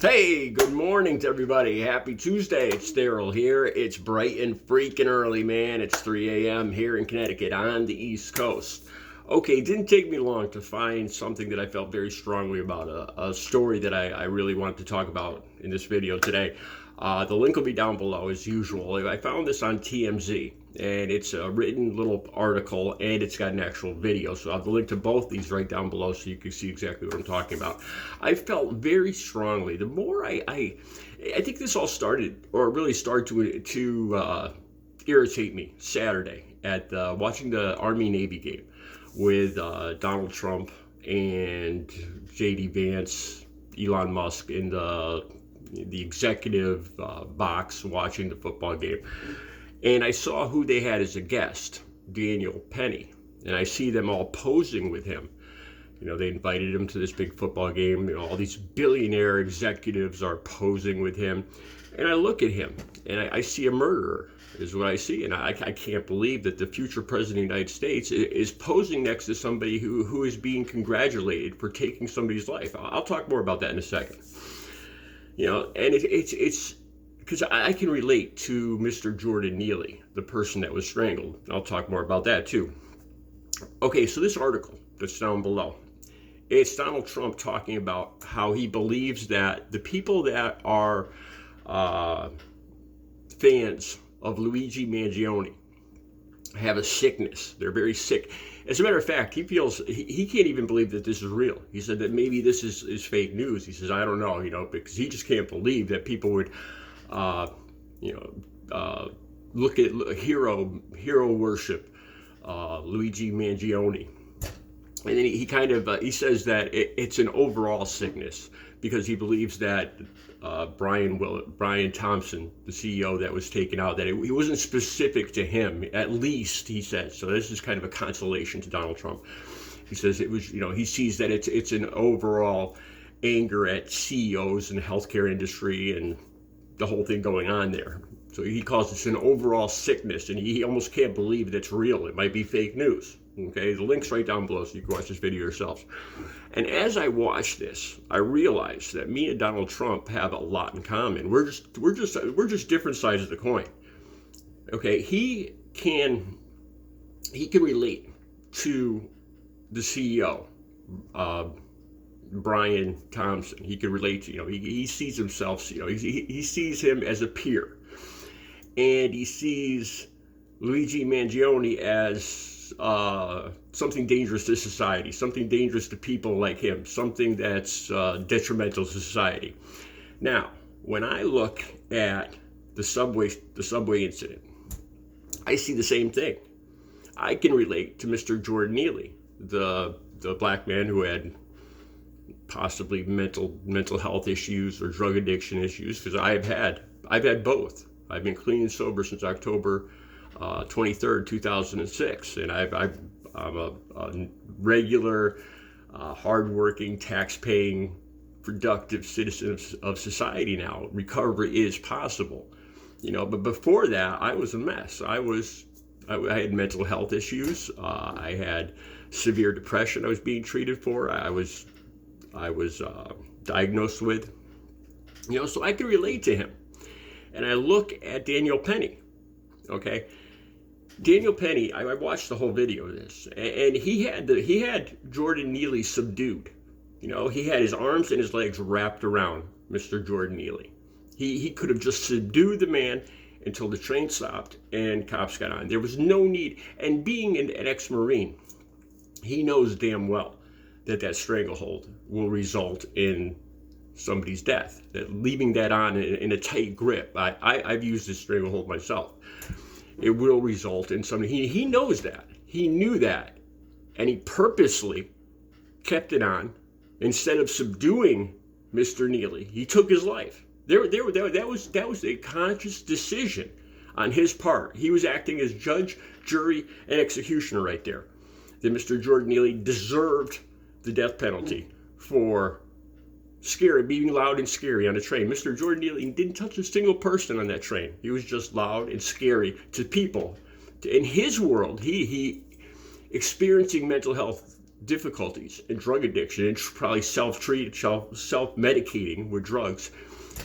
Hey, good morning to everybody. Happy Tuesday. It's Daryl here. It's bright and freaking early, man. It's 3 a.m. here in Connecticut on the East Coast. Okay, it didn't take me long to find something that I felt very strongly about, a story that I really wanted to talk about in this video today. The link will be down below as usual. I found this on TMZ, and it's a written little article, and it's got an actual video. So I'll have the link to both these right down below so you can see exactly what I'm talking about. I felt very strongly, the more I think this all started, or really started to irritate me Saturday at watching the Army-Navy game with Donald Trump and J.D. Vance, Elon Musk in the executive box watching the football game. And I saw who they had as a guest, Daniel Penny. And I see them all posing with him. You know, they invited him to this big football game. You know, all these billionaire executives are posing with him. And I look at him, and I see a murderer, is what I see. And I can't believe that the future president of the United States is posing next to somebody who is being congratulated for taking somebody's life. I'll talk more about that in a second. You know, and it's because I can relate to Mr. Jordan Neely, the person that was strangled. I'll talk more about that too. Okay, so this article that's down below, it's Donald Trump talking about how he believes that the people that are fans of Luigi Mangione have a sickness. They're very sick. As a matter of fact, he feels he can't even believe that this is real. He said that maybe this is fake news. He says, I don't know, because he just can't believe that people would, look at hero worship Luigi Mangione. And then he kind of he says that it's an overall sickness because he believes that Brian Thompson, the CEO that was taken out, that it wasn't specific to him, at least he says. So this is kind of a consolation to Donald Trump. He says it was, he sees that it's an overall anger at CEOs in the healthcare industry and the whole thing going on there. So he calls this an overall sickness, and he almost can't believe that it's real. It might be fake news. Okay, the link's right down below so you can watch this video yourselves. And as I watched this, I realized that me and Donald Trump have a lot in common. We're just different sides of the coin. Okay, he can relate to the CEO, Brian Thompson. He can relate to, he sees himself, he sees him as a peer, and he sees Luigi Mangione as something dangerous to society, something dangerous to people like him, something that's detrimental to society. Now, when I look at the subway incident, I see the same thing. I can relate to Mr. Jordan Neely, the black man who had possibly mental health issues or drug addiction issues, because I've had both. I've been clean and sober since October 23rd, 2006, and I'm a regular, hardworking, tax-paying, productive citizen of society now. Recovery is possible, but before that, I was a mess. I had mental health issues. I had severe depression I was being treated for. I was diagnosed with, so I can relate to him. And I look at Daniel Penny, okay? Daniel Penny, I watched the whole video of this, and he had Jordan Neely subdued. He had his arms and his legs wrapped around Mr. Jordan Neely. He could have just subdued the man until the train stopped and cops got on. There was no need. And being an ex-Marine, he knows damn well that stranglehold will result in somebody's death. That leaving that on in a tight grip. I've used this stranglehold myself. It will result in something. He knows that. He knew that. And he purposely kept it on. Instead of subduing Mr. Neely, he took his life. That was a conscious decision on his part. He was acting as judge, jury, and executioner right there. That Mr. Jordan Neely deserved the death penalty for being loud and scary on a train. Mr. Jordan Neely didn't touch a single person on that train. He was just loud and scary to people. In his world, he experiencing mental health difficulties and drug addiction and probably self-treated, self-medicating with drugs.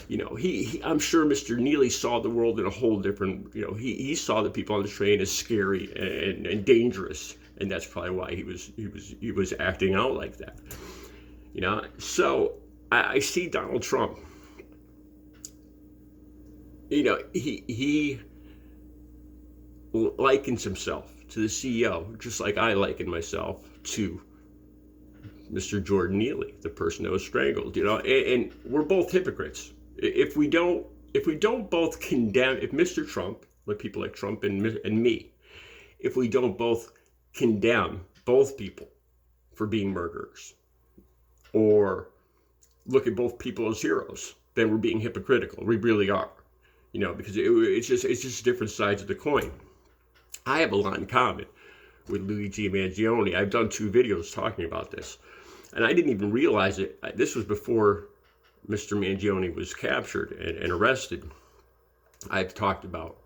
You know, I'm sure Mr. Neely saw the world in a whole different, you know, he saw the people on the train as scary and dangerous, and that's probably why he was acting out like that. You know, so I see Donald Trump. You know, he likens himself to the CEO, just like I liken myself to Mr. Jordan Neely, the person that was strangled. You know, and we're both hypocrites. If we don't both condemn, if Mr. Trump, like people like Trump and me, if we don't both condemn both people for being murderers, or look at both people as heroes, then we're being hypocritical. We really are. You know, because it's just different sides of the coin. I have a lot in common with LUIGI Mangione. I've done 2 videos talking about this, and I didn't even realize it. This was before Mr. Mangione was captured and arrested. I've talked about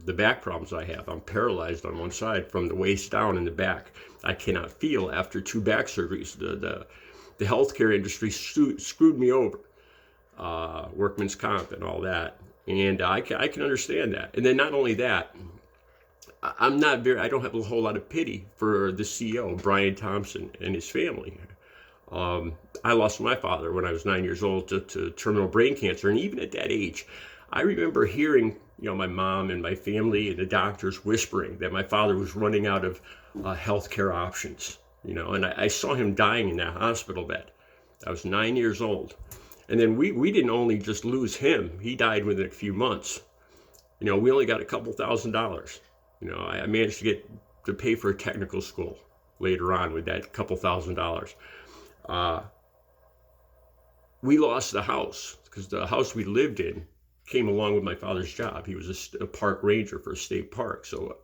the back problems I have. I'm paralyzed on one side from the waist down in the back. I cannot feel after 2 back surgeries. The healthcare industry screwed me over, workman's comp and all that. And I can understand that. And then not only that, I don't have a whole lot of pity for the CEO, Brian Thompson, and his family. I lost my father when I was 9 years old to terminal brain cancer. And even at that age, I remember hearing, you know, my mom and my family and the doctors whispering that my father was running out of healthcare options, you know, and I saw him dying in that hospital bed. I was 9 years old. And then we didn't only just lose him, he died within a few months. You know, we only got a couple $1,000s. You know, I managed to pay for a technical school later on with that couple $1,000s. We lost the house because the house we lived in came along with my father's job. He was a park ranger for a state park. So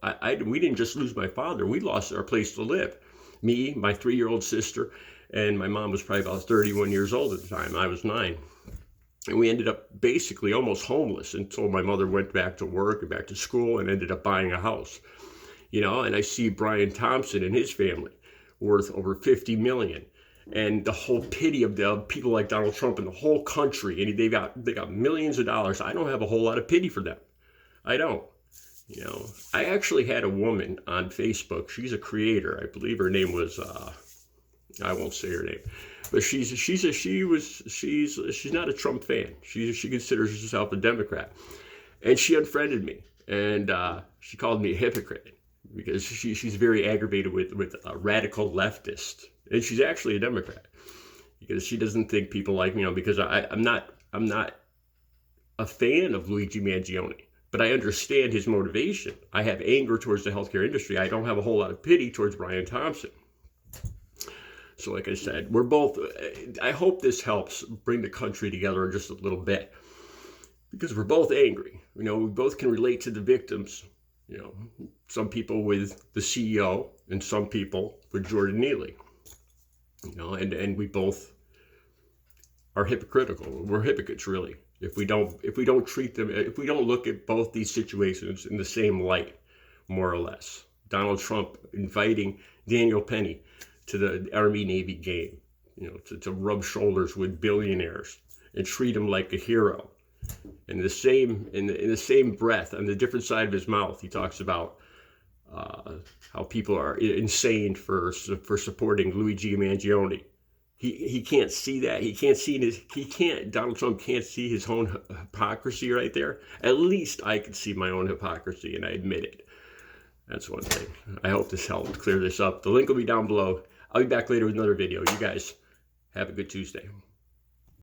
we didn't just lose my father, we lost our place to live. Me, my 3-year-old sister, and my mom was probably about 31 years old at the time. I was 9. And we ended up basically almost homeless until my mother went back to work and back to school and ended up buying a house. You know, and I see Brian Thompson and his family worth over $50 million. And the whole pity of the people like Donald Trump in the whole country, and they got millions of dollars. I don't have a whole lot of pity for them. I don't. You know, I actually had a woman on Facebook. She's a creator. I believe her name was I won't say her name, but she's not a Trump fan. She considers herself a Democrat, and she unfriended me, and she called me a hypocrite because she's very aggravated with a radical leftist, and she's actually a Democrat because she doesn't think people like me, you know, because I'm not a fan of LUIGI Mangione. But I understand his motivation. I have anger towards the healthcare industry. I don't have a whole lot of pity towards Brian Thompson. So like I said, we're both, I hope this helps bring the country together just a little bit. Because we're both angry. You know, we both can relate to the victims. You know, some people with the CEO and some people with Jordan Neely. You know, and we both are hypocritical. We're hypocrites, really. If we don't treat them, if we don't look at both these situations in the same light, more or less. Donald Trump inviting Daniel Penny to the Army-Navy game, you know, to rub shoulders with billionaires and treat him like a hero. In the same breath, on the different side of his mouth, he talks about how people are insane for supporting LUIGI Mangione. He can't see that. Donald Trump can't see his own hypocrisy right there. At least I can see my own hypocrisy, and I admit it. That's one thing. I hope this helped clear this up. The link will be down below. I'll be back later with another video. You guys have a good Tuesday.